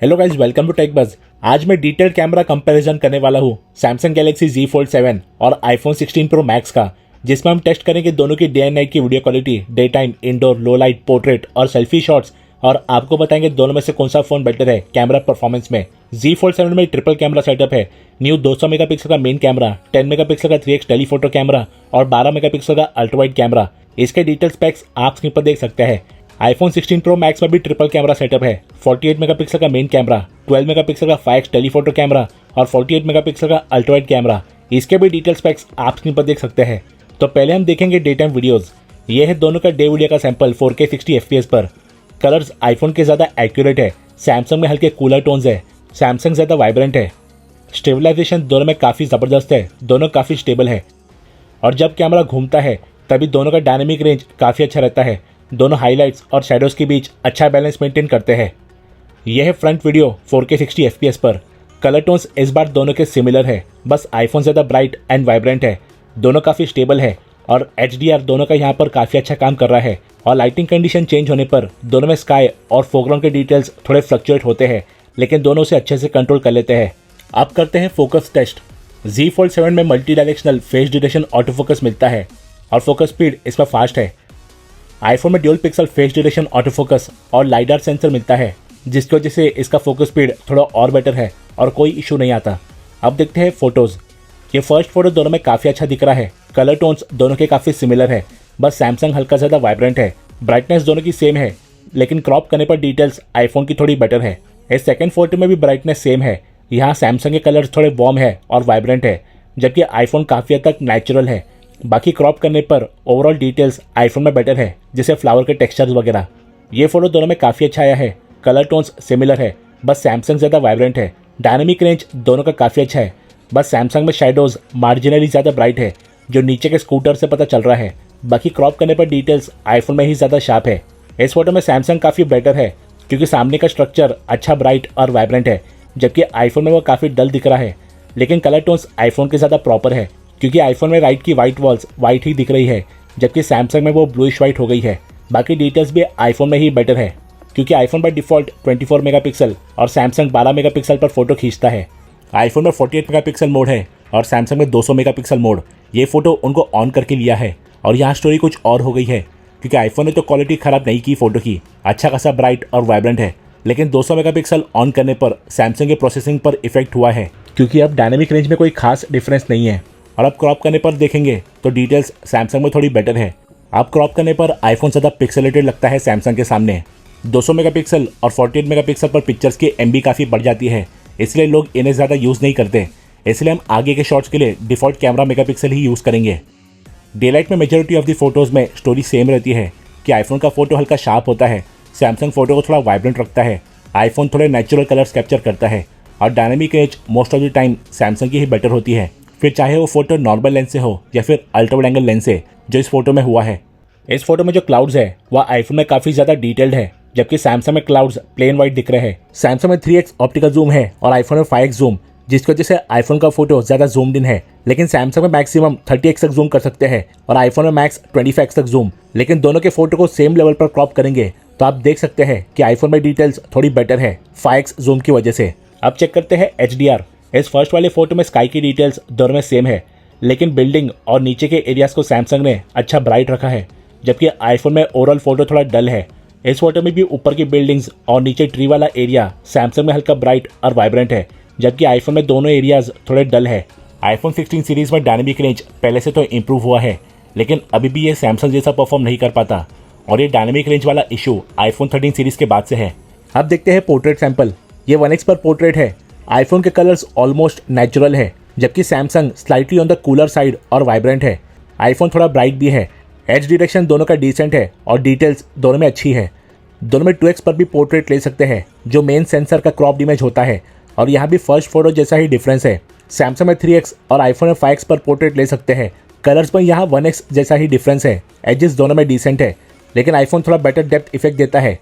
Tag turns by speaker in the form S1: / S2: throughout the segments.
S1: Hello guys, welcome to Tech Buzz. आज मैं detailed camera comparison करने वाला हूँ सैमसंग गैलेक्सी Z Fold 7 और आईफोन 16 प्रो मैक्स का, जिसमें हम टेस्ट करेंगे दोनों की डे एंड नाइट की video quality, day time, indoor, लो लाइट, पोर्ट्रेट और सेल्फी शॉट्स, और आपको बताएंगे दोनों में से कौन सा फोन बेटर है कैमरा परफॉर्मेंस में। Z Fold 7 में ट्रिपल कैमरा सेटअप है। न्यू 200 मेगापिक्सल का मेन कैमरा, 10 मेगापिक्सल का 3x टेलीफोटो कैमरा और 12 मेगापिक्सल का अल्ट्रावाइड कैमरा। इसके डिटेल स्पेक्स आप स्क्रीन पर देख सकते हैं। आईफोन 16 प्रो मैक्स में भी ट्रिपल कैमरा सेटअप है। 48 मेगापिक्सल का मेन कैमरा, 12 मेगापिक्सल का 5x टेलीफोटो कैमरा और 48 मेगापिक्सल का अल्ट्रावाइड कैमरा। इसके भी डिटेल स्पेक्स आप स्क्रीन पर देख सकते हैं। तो पहले हम देखेंगे डे टाइम वीडियोस। ये है दोनों का डे वीडियो का सैंपल 4K 60 FPS पर। कलर्स आईफोन के ज़्यादा एक्यूरेट है, सैमसंग में हल्के कूलर टोन्स है, सैमसंग ज़्यादा वाइब्रेंट है। स्टेबलाइजेशन दोनों में काफ़ी ज़बरदस्त है, दोनों काफ़ी स्टेबल है। और जब कैमरा घूमता है तभी दोनों का डायनेमिक रेंज काफ़ी अच्छा रहता है। दोनों हाइलाइट्स और शैडोज़ के बीच अच्छा बैलेंस मेंटेन करते हैं। यह है फ्रंट वीडियो 4K 60 FPS पर। कलर टोन्स इस बार दोनों के सिमिलर है, बस आईफोन ज़्यादा ब्राइट एंड वाइब्रेंट है। दोनों काफ़ी स्टेबल है और HDR दोनों का यहाँ पर काफ़ी अच्छा काम कर रहा है। और लाइटिंग कंडीशन चेंज होने पर दोनों में स्काई और फोरग्राउंड के डिटेल्स थोड़े फ्लक्चुएट होते हैं, लेकिन दोनों से अच्छे से कंट्रोल कर लेते हैं। अब करते हैं फोकस टेस्ट। Z Fold 7 में multi directional face detection auto focus मिलता है और फोकस स्पीड इसमें फास्ट है। आईफोन में dual pixel face detection auto focus और लाइडार सेंसर मिलता है, जिसकी वजह से इसका फोकस स्पीड थोड़ा और बेटर है और कोई इशू नहीं आता। अब देखते हैं फोटोज़। ये फर्स्ट फोटो दोनों में काफ़ी अच्छा दिख रहा है। कलर टोन्स दोनों के काफ़ी सिमिलर है, बस सैमसंग हल्का ज़्यादा वाइब्रेंट है। ब्राइटनेस दोनों की सेम है, लेकिन क्रॉप करने पर डिटेल्स आईफोन की थोड़ी बेटर है। इस सेकंड फोटो में भी ब्राइटनेस सेम है। यहाँ सैमसंग के कलर्स थोड़े वार्म है और वाइब्रेंट है, जबकि आईफोन काफ़ी हद तक नेचुरल है। बाकी क्रॉप करने पर ओवरऑल डिटेल्स आईफोन में बेटर है, जैसे फ्लावर के टेक्सचर्स वगैरह। ये फोटो दोनों में काफ़ी अच्छा आया है। कलर टोन्स सिमिलर है, बस सैमसंग ज़्यादा वाइब्रेंट है। डायनेमिक रेंज दोनों का काफ़ी अच्छा है, बस सैमसंग में शैडोज़ मार्जिनली ज़्यादा ब्राइट है, जो नीचे के स्कूटर से पता चल रहा है। बाकी क्रॉप करने पर डिटेल्स आईफोन में ही ज़्यादा शार्प है। इस फोटो में सैमसंग काफ़ी बेटर है, क्योंकि सामने का स्ट्रक्चर अच्छा ब्राइट और वाइब्रेंट है, जबकि आईफोन में वो काफ़ी डल दिख रहा है। लेकिन कलर टोन्स आईफोन के ज़्यादा प्रॉपर है, क्योंकि आईफोन में राइट की वाइट वॉल्स वाइट ही दिख रही है, जबकि सैमसंग में वो ब्लूइश वाइट हो गई है। बाकी डिटेल्स भी आईफोन में ही बेटर है, क्योंकि आईफोन बाय डिफ़ॉल्ट 24 मेगापिक्सल और सैमसंग 12 मेगापिक्सल पर फोटो खींचता है। आईफोन में 48 मेगापिक्सल मोड है और सैमसंग में 200 मेगापिक्सल मोड। ये फोटो उनको ऑन करके लिया है और यहाँ स्टोरी कुछ और हो गई है, क्योंकि आईफोन ने तो क्वालिटी ख़राब नहीं की फ़ोटो की, अच्छा खासा ब्राइट और वाइब्रेंट है। लेकिन 200 मेगापिक्सल ऑन करने पर सैमसंग के प्रोसेसिंग पर इफेक्ट हुआ है, क्योंकि अब डायनेमिक रेंज में कोई खास डिफरेंस नहीं है। और अब क्रॉप करने पर देखेंगे तो डिटेल्स सैमसंग में थोड़ी बेटर है। अब क्रॉप करने पर आईफोन ज़्यादा पिक्सेलेटेड लगता है सैमसंग के सामने। 200 मेगापिक्सल और 48 मेगापिक्सल पर पिक्चर्स की MB काफ़ी बढ़ जाती है, इसलिए लोग इन्हें ज़्यादा यूज़ नहीं करते। इसलिए हम आगे के शॉट्स के लिए डिफ़ॉल्ट कैमरा मेगापिक्सल ही यूज़ करेंगे। डे लाइट में मेजॉरिटी ऑफ द फोटोज़ में स्टोरी सेम रहती है कि आईफोन का फोटो हल्का शार्प होता है, सैमसंग फोटो को थोड़ा वाइब्रेंट रखता है, आईफोन थोड़े नेचुरल कलर्स कैप्चर करता है, और dynamic range most of the time Samsung की ही बेटर होती है, फिर चाहे वो फोटो नॉर्मल लेंस से हो या फिर अल्ट्रावाइड एंगल लेंस से, जो इस फोटो में हुआ है। इस फोटो में जो क्लाउड्स है वह आईफोन में काफ़ी ज़्यादा डिटेल्ड है, जबकि सैमसंग में क्लाउड्स प्लेन वाइट दिख रहे हैं। सैमसंग में 3x ऑप्टिकल जूम है और आईफोन में 5x जूम, जिसकी वजह से आईफोन का फोटो ज़्यादा जूम्ड इन है। लेकिन सैमसंग में मैक्सिमम 30x तक जूम कर सकते हैं और आईफोन में मैक्स 25x तक जूम। लेकिन दोनों के फोटो को सेम लेवल पर क्रॉप करेंगे तो आप देख सकते हैं कि आईफोन में डिटेल्स थोड़ी बेटर है 5x जूम की वजह से। अब चेक करते हैं HDR। इस फर्स्ट वाले फोटो में स्काई की डिटेल्स दोनों में सेम है, लेकिन बिल्डिंग और नीचे के एरियाज को सैमसंग ने अच्छा ब्राइट रखा है, जबकि आईफोन में ओवरऑल फोटो थोड़ा डल है। इस फोटो में भी ऊपर की बिल्डिंग्स और नीचे ट्री वाला एरिया सैमसंग में हल्का ब्राइट और वाइब्रेंट है, जबकि आईफोन में दोनों एरियाज थोड़े डल है। आईफोन 16 सीरीज़ में डायनेमिक रेंज पहले से तो इम्प्रूव हुआ है, लेकिन अभी भी ये सैमसंग जैसा परफॉर्म नहीं कर पाता, और ये डायनेमिक रेंज वाला इशू आईफोन 13 सीरीज़ के बाद से है। अब देखते हैं पोर्ट्रेट सैंपल। ये 1x पर पोर्ट्रेट है। आईफोन के कलर्स ऑलमोस्ट नेचुरल है, जबकि Samsung slightly on the cooler side और वाइब्रेंट है। आईफोन थोड़ा ब्राइट भी है। एज डिटेक्शन दोनों का डिसेंट है और डिटेल्स दोनों में अच्छी है। दोनों में 2x पर भी पोर्ट्रेट ले सकते हैं, जो मेन सेंसर का क्रॉप इमेज होता है, और यहाँ भी फर्स्ट फोटो जैसा ही डिफरेंस है। सैमसंग में 3x और आईफोन में 5x पर पोर्ट्रेट ले सकते हैं। कलर्स में यहाँ 1x जैसा ही डिफरेंस है। एजेस दोनों में डिसेंट है, लेकिन आईफोन थोड़ा बेटर डेप्थ इफेक्ट देता है।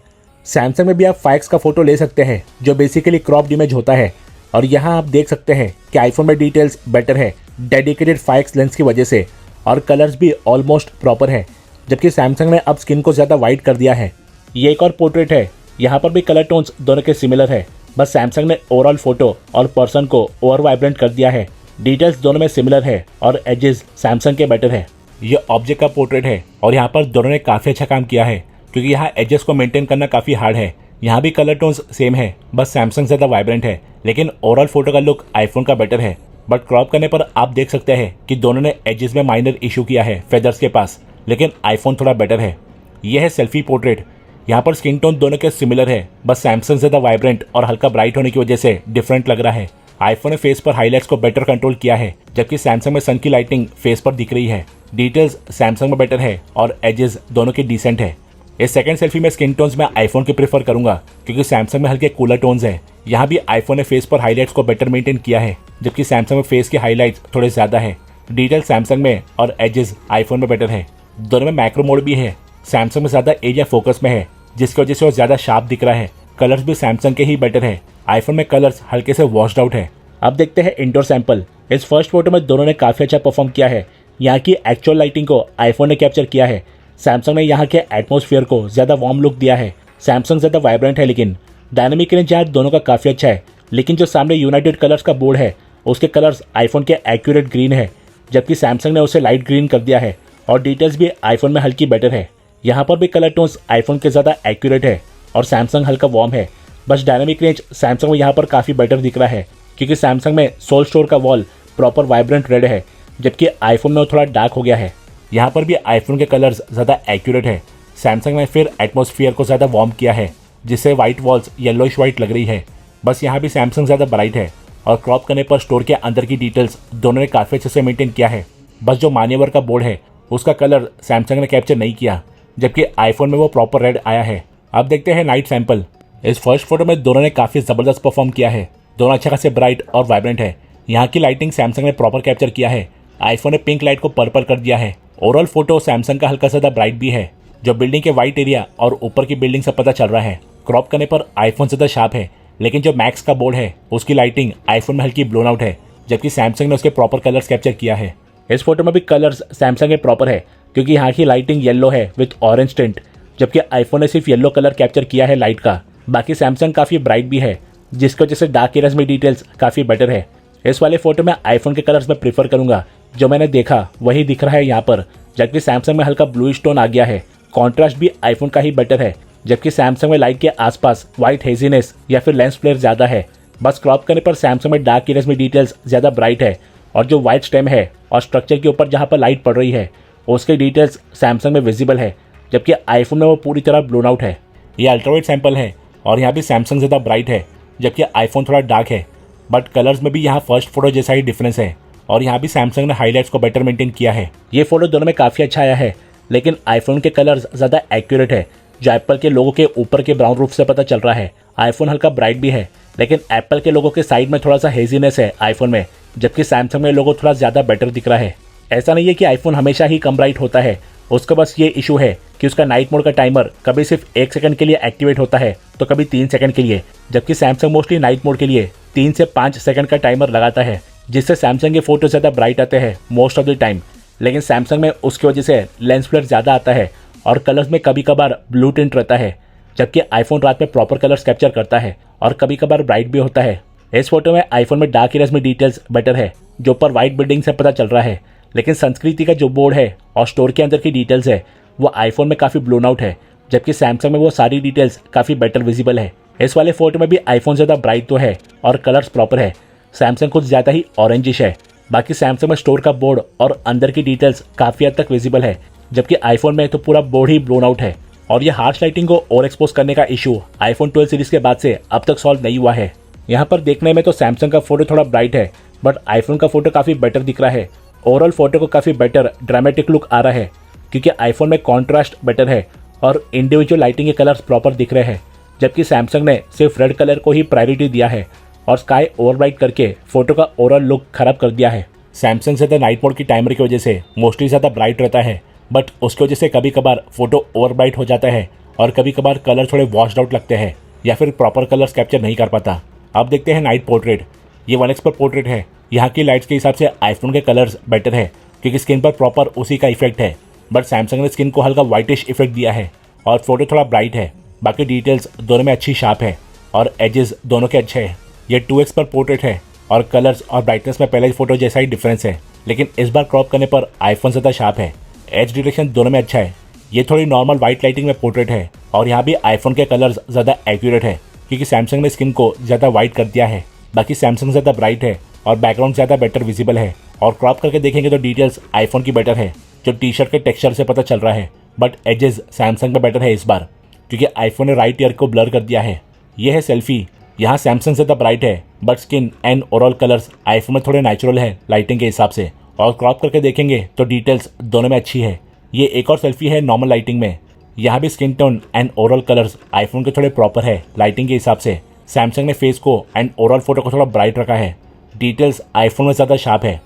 S1: सैमसंग में भी आप 5x का फोटो ले सकते हैं, जो बेसिकली क्रॉप इमेज होता है, और यहाँ आप देख सकते हैं कि आईफोन में डिटेल्स बेटर है डेडिकेटेड 5x लेंस की वजह से, और कलर्स भी ऑलमोस्ट प्रॉपर है, जबकि सैमसंग ने अब स्किन को ज़्यादा वाइट कर दिया है। ये एक और पोर्ट्रेट है। यहाँ पर भी कलर टोन्स दोनों के सिमिलर है, बस सैमसंग ने ओवरऑल फोटो और पर्सन को ओवर वाइब्रेंट कर दिया है। डिटेल्स दोनों में सिमिलर है और एजेस सैमसंग के बेटर है। ये ऑब्जेक्ट का पोर्ट्रेट है और यहाँ पर दोनों ने काफ़ी अच्छा काम किया है क्योंकि यहाँ एजेस को मेंटेन करना काफ़ी हार्ड है। यहाँ भी कलर टोन्स सेम है, बस सैमसंग ज़्यादा वाइब्रेंट है, लेकिन ओवरऑल फोटो का लुक आईफोन का बेटर है। बट क्रॉप करने पर आप देख सकते हैं कि दोनों ने एजेस में माइनर इशू किया है फेदर्स के पास, लेकिन आईफोन थोड़ा बेटर है। यह है सेल्फी पोर्ट्रेट। यहाँ पर स्किन टोन दोनों के सिमिलर है, बस सैमसंग ज़्यादा वाइब्रेंट और हल्का ब्राइट होने की वजह से डिफरेंट लग रहा है। आईफोन ने फेस पर हाईलाइट्स को बेटर कंट्रोल किया है, जबकि सैमसंग में सन की लाइटिंग फेस पर दिख रही है। डिटेल्स सैमसंग में बेटर है और एजेस दोनों के डिसेंट है। इस सेकंड सेल्फी में स्किन टोन्स में आईफोन के प्रेफर करूंगा क्योंकि सैमसंग में हल्के कूलर टोन्स है। यहाँ भी आईफोन ने फेस पर हाईलाइट्स को बेटर मेंटेन किया है, जबकि सैमसंग में फेस के हाईलाइट्स थोड़े ज़्यादा है। डिटेल सैमसंग में और एजेस आईफोन में बेटर है। दोनों में मैक्रो मोड भी है। सैमसंग में ज़्यादा एरिया फोकस में है, जिसकी वजह से वो ज़्यादा शार्प दिख रहा है। कलर्स भी सैमसंग के ही बेटर है। आईफोन में कलर्स हल्के से वॉश्ड आउट है। अब देखते हैं इंडोर सैंपल। इस फर्स्ट फोटो में दोनों ने काफ़ी अच्छा परफॉर्म किया है। यहाँ की एक्चुअल लाइटिंग को आईफोन ने कैप्चर किया है। सैमसंग ने यहाँ के एटमॉस्फेयर को ज़्यादा वार्म लुक दिया है। सैमसंग ज़्यादा वाइब्रेंट है, लेकिन डायनामिक रेंज यहाँ दोनों का काफ़ी अच्छा है। लेकिन जो सामने यूनाइटेड कलर्स का बोर्ड है, उसके कलर्स आईफोन के एक्यूरेट ग्रीन है, जबकि सैमसंग ने उसे लाइट ग्रीन कर दिया है। और डिटेल्स भी आईफोन में हल्की बेटर है। यहाँ पर भी कलर टोन्स आईफोन के ज़्यादा एक्यूरेट है और सैमसंग हल्का वार्म है। बस डायनामिक रेंज सैमसंग में यहाँ पर काफ़ी बेटर दिख रहा है, क्योंकि सैमसंग में सोल स्टोर का वॉल प्रॉपर वाइब्रेंट रेड है, जबकि आईफोन में वो थोड़ा डार्क हो गया है। यहाँ पर भी आईफोन के कलर्स ज़्यादा एक्यूरेट है। सैमसंग ने फिर एटमॉस्फेयर को ज़्यादा वार्म किया है, जिससे वाइट वॉल्स येलोइश वाइट लग रही है। बस यहाँ भी सैमसंग ज़्यादा ब्राइट है और क्रॉप करने पर स्टोर के अंदर की डिटेल्स दोनों ने काफ़ी अच्छे से मेंटेन किया है। बस जो मान्यवर का बोर्ड है, उसका कलर सैमसंग ने कैप्चर नहीं किया, जबकि आईफोन में वो प्रॉपर रेड आया है। अब देखते हैं नाइट सैंपल। इस फर्स्ट फोटो में दोनों ने काफ़ी ज़बरदस्त परफॉर्म किया है। दोनों अच्छे खासे ब्राइट और वाइब्रेंट है। यहाँ की लाइटिंग सैमसंग ने प्रॉपर कैप्चर किया है। आईफोन ने पिंक लाइट को पर्पल कर दिया है। ओवरऑल फोटो सैमसंग का हल्का ज़्यादा ब्राइट भी है, जो बिल्डिंग के वाइट एरिया और ऊपर की बिल्डिंग से पता चल रहा है। क्रॉप करने पर आईफोन ज़्यादा शार्प है, लेकिन जो मैक्स का बोर्ड है, उसकी लाइटिंग आईफोन में हल्की ब्लोन आउट है, जबकि सैमसंग ने उसके प्रॉपर कलर्स कैप्चर किया है। इस फोटो में भी कलर्स सैमसंग के प्रॉपर है, क्योंकि यहाँ की लाइटिंग येलो है विथ ऑरेंज टिंट, जबकि आईफोन ने सिर्फ येलो कलर कैप्चर किया है लाइट का। बाकी सैमसंग काफ़ी ब्राइट भी है, जिसकी वजह से डार्क एरियाज में डिटेल्स काफ़ी बेटर है। इस वाले फोटो में आईफोन के कलर्स में प्रीफर करूंगा। जो मैंने देखा वही दिख रहा है यहाँ पर, जबकि सैमसंग में हल्का ब्लूइश टोन आ गया है। कॉन्ट्रास्ट भी आईफोन का ही बेटर है, जबकि सैमसंग में लाइट के आसपास व्हाइट हेजीनेस या फिर लेंस फ्लेयर ज़्यादा है। बस क्रॉप करने पर सैमसंग में डार्क एरियाज में डिटेल्स ज़्यादा ब्राइट है, और जो व्हाइट स्टेम है और स्ट्रक्चर के ऊपर जहाँ पर लाइट पड़ रही है, उसके डिटेल्स सैमसंग में विजिबल है, जबकि आईफोन में वो पूरी तरह ब्लोन आउट है। ये अल्ट्रावाइट सैंपल है और यहाँ भी सैमसंग ज़्यादा ब्राइट है, जबकि आईफोन थोड़ा डार्क है। बट कलर्स में भी यहाँ फर्स्ट फोटो जैसा ही डिफरेंस है, और यहाँ भी सैमसंग ने हाईलाइट्स को बेटर मेंटेन किया है। ये फोटो दोनों में काफ़ी अच्छा आया है, लेकिन आईफोन के कलर्स ज़्यादा एक्यूरेट है, जो एप्पल के लोगों के ऊपर के ब्राउन रूफ से पता चल रहा है। आईफोन हल्का ब्राइट भी है, लेकिन एप्पल के लोगों के साइड में थोड़ा सा हेजीनेस है आईफोन में, जबकि सैमसंग में लोगो थोड़ा ज़्यादा बेटर दिख रहा है। ऐसा नहीं है कि आईफोन हमेशा ही कम ब्राइट होता है, उसका बस ये इशू है कि उसका नाइट मोड का टाइमर कभी सिर्फ 1 सेकंड के लिए एक्टिवेट होता है, तो कभी 3 सेकंड के लिए, जबकि सैमसंग मोस्टली नाइट मोड के लिए 3 से 5 सेकंड का टाइमर लगाता है, जिससे सैमसंग के फोटो ज़्यादा ब्राइट आते हैं मोस्ट ऑफ द टाइम। लेकिन सैमसंग में उसकी वजह से लेंस फ्लेयर ज़्यादा आता है और कलर्स में कभी कभार ब्लू टिंट रहता है, जबकि आईफोन रात में प्रॉपर कलर्स कैप्चर करता है और कभी कभार ब्राइट भी होता है। इस फोटो में आईफोन में डार्क एरियाज में डिटेल्स बेटर है, जो ऊपर व्हाइट बिल्डिंग से पता चल रहा है, लेकिन संस्कृति का जो बोर्ड है और स्टोर के अंदर की डिटेल्स है, वो आईफोन में काफ़ी ब्लोन आउट है, जबकि सैमसंग में वो सारी डिटेल्स काफ़ी बेटर विजिबल है। इस वाले फोटो में भी आईफोन ज़्यादा ब्राइट तो है और कलर्स प्रॉपर है, सैमसंग कुछ ज़्यादा ही ऑरेंजिश है। बाकी सैमसंग में स्टोर का बोर्ड और अंदर की डिटेल्स काफ़ी हद तक विजिबल है, जबकि आईफोन में तो पूरा बोर्ड ही ब्लोन आउट है। और ये हार्श लाइटिंग को ओवर एक्सपोज करने का इशू आईफोन 12 सीरीज के बाद से अब तक सॉल्व नहीं हुआ है। यहाँ पर देखने में तो सैमसंग का फोटो थोड़ा ब्राइट है, बट आईफोन का फोटो काफ़ी बेटर दिख रहा है। ओवरऑल फोटो को काफ़ी बेटर ड्रामेटिक लुक आ रहा है, क्योंकि आईफोन में कॉन्ट्रास्ट बेटर है और इंडिविजुअल लाइटिंग के कलर्स प्रॉपर दिख रहे हैं, जबकि सैमसंग ने सिर्फ रेड कलर को ही प्रायोरिटी दिया है और स्काई ओवरब्राइट करके फोटो का ओवरऑल लुक खराब कर दिया है। सैमसंग ज़्यादा नाइट मोड की टाइमर की वजह से मोस्टली ज़्यादा ब्राइट रहता है, बट उसकी वजह से कभी कभार फोटो ओवरब्राइट हो जाता है और कभी कभार कलर थोड़े वॉश्ड आउट लगते हैं या फिर प्रॉपर कलर्स कैप्चर नहीं कर पाता। अब देखते हैं नाइट पोर्ट्रेट। ये 1x पर पोर्ट्रेट है। यहाँ की लाइट्स के हिसाब से आईफोन के कलर्स बेटर है, क्योंकि स्किन पर प्रॉपर उसी का इफेक्ट है, बट सैमसंग ने स्किन को हल्का वाइटिश इफेक्ट दिया है और फोटो थोड़ा ब्राइट है। बाकी डिटेल्स दोनों में अच्छी शार्प है। और एजेस दोनों के अच्छे हैं। ये 2x पर पोर्ट्रेट है और कलर्स और ब्राइटनेस में पहले फोटो जैसा ही डिफरेंस है, लेकिन इस बार क्रॉप करने पर आईफोन ज़्यादा शार्प है। एज डिटेक्शन दोनों में अच्छा है। ये थोड़ी नॉर्मल वाइट लाइटिंग में पोर्ट्रेट है और यहाँ भी आईफोन के कलर्स ज़्यादा एक्यूरेट है क्योंकि सैमसंग ने स्किन को ज़्यादा वाइट कर दिया है। बाकी सैमसंग ज़्यादा ब्राइट है और बैकग्राउंड ज़्यादा बेटर विजिबल है। और क्रॉप करके देखेंगे तो डिटेल्स आईफोन की बेटर है, जो टी शर्ट के टेक्सचर से पता चल रहा है। बट एजेस सैमसंग में बेटर है इस बार, क्योंकि आईफोन ने राइट ईयर को ब्लर कर दिया है। यह है सेल्फी। यहाँ सैमसंग ज़्यादा ब्राइट है, but skin and overall colours iPhone में थोड़े नेचुरल है लाइटिंग के हिसाब से। और क्रॉप करके देखेंगे तो डिटेल्स दोनों में अच्छी है। ये एक और सेल्फी है नॉर्मल लाइटिंग में। यहाँ भी skin tone and overall colours iPhone के थोड़े प्रॉपर है लाइटिंग के हिसाब से। सैमसंग ने फेस को एंड ओवरऑल फोटो को थोड़ा ब्राइट रखा है। डिटेल्स आईफोन में ज़्यादा शार्प है।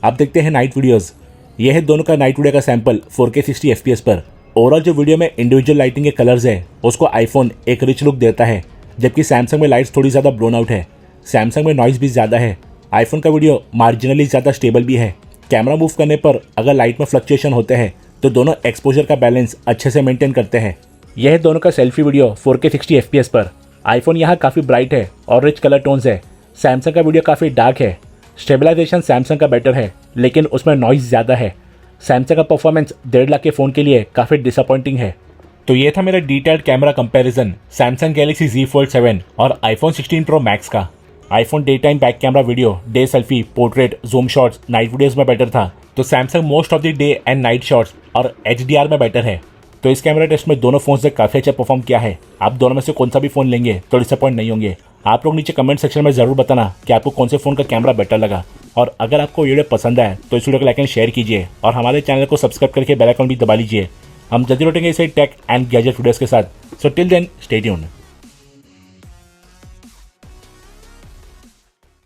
S1: अब देखते हैं नाइट वीडियोस। यह है दोनों का नाइट वीडियो का सैंपल 4K 60 FPS पर। ओवरऑल जो वीडियो में इंडिविजुअल लाइटिंग के कलर्स है उसको आईफोन एक रिच लुक देता है, जबकि सैमसंग में लाइट्स थोड़ी ज़्यादा ब्लोन आउट है। सैमसंग में नॉइस भी ज़्यादा है। आईफोन का वीडियो मार्जिनली ज़्यादा स्टेबल भी है। कैमरा मूव करने पर अगर लाइट में फ्लक्चुएशन होते हैं तो दोनों एक्सपोजर का बैलेंस अच्छे से मेंटेन करते हैं। यह है दोनों का सेल्फी वीडियो 4K 60 FPS पर। आईफोन यहाँ काफ़ी ब्राइट है और रिच कलर टोन्स है। सैमसंग का वीडियो काफ़ी डार्क है। स्टेबलाइजेशन सैमसंग का बेटर है, लेकिन उसमें नॉइस ज़्यादा है। सैमसंग का परफॉर्मेंस 1.5 लाख के फ़ोन के लिए काफ़ी डिसअपॉइंटिंग है। तो ये था मेरा detailed camera comparison Samsung Galaxy Z Fold 7 और आईफोन 16 Pro Max का। IPhone day time back camera video, day selfie, portrait, zoom shots, night videos में बेटर था, तो Samsung most of the day and night shots और HDR में better है। तो इस कैमरा टेस्ट में दोनों फोन से काफ़ी अच्छा परफॉर्म किया है। आप दोनों में से कौन सा भी फ़ोन लेंगे तो डिसअपॉइंट नहीं होंगे। आप लोग नीचे कमेंट सेक्शन में ज़रूर बताना कि आपको कौन से फ़ोन का कैमरा बेटर लगा। और अगर आपको वीडियो पसंद आए तो इस वीडियो को लाइक एंड शेयर कीजिए और हमारे चैनल को सब्सक्राइब करके बेल आइकन भी दबा लीजिए। हम जल्दी लौटेंगे इसे टेक एंड गैजेट वीडियोस के साथ। So till then stay tuned.